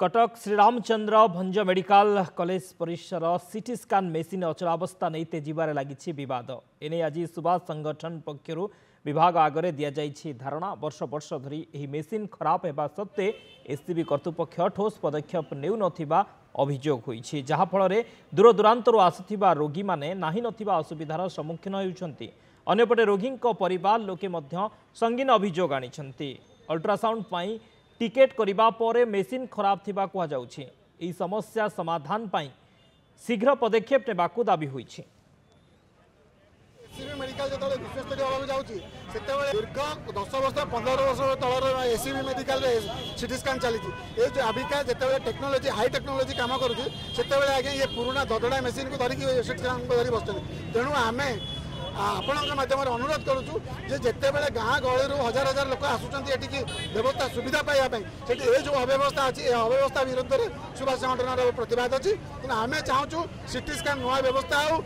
Cuttack Shriramchandra भंज medical college परिसर सीटी scan machine अचलावस्था नहीं तेजीबार लगी विवाद एने आज सुभाष संगठन पक्षर विभाग आगे दि जाइए धारणा वर्ष वर्ष धरी यह मेसीन खराब होगा सत्वे एससीबी कर्तृपक्ष ठोस पदक्षेप नेउ नथिबा अभियोग होइछि जहाफल दूर दूरांतर आसुथिबा रोगी माने नाही नथिबा असुविधार सम्मुखीन होउछन्ति। अन्यपटे रोगी परिवार लोके मध्य संगीन अभियोग आनिछन्ति। अल्ट्रासाउंड पाई टिकेट करिबा परे मेसीन खराब थिबा कुहा जाउछि। एही समस्या समाधान पाई शीघ्र पदक्षेप नेबाकू दाबी होइछि। एससीबी मेडिकल जो विश्वस्तरीय होगा जाऊँगी से दीर्घ 10 वर्ष 15 वर्ष तलर एससीबी मेडिकल सीटी स्कान चली ये जो अबिका जिते टेक्नोलोजी हाई टेक्नोलोजी कम करुँचे आगे ये पुराना ददड़ा मेसीन को धरिकी सीटी स्कान को धरी बस तेणु आम आपण मध्यम अनुरोध करुचु जिते बड़े गाँ गहली हजार हजार लोक आसुँच व्यवस्था सुविधा पाइबापी ये जो अव्यवस्था अच्छी अव्यवस्था विरुद्ध में सुभाष संगठन प्रतिवाद अच्छी आम चाहूँ सीटी स्कान नुआ व्यवस्था हो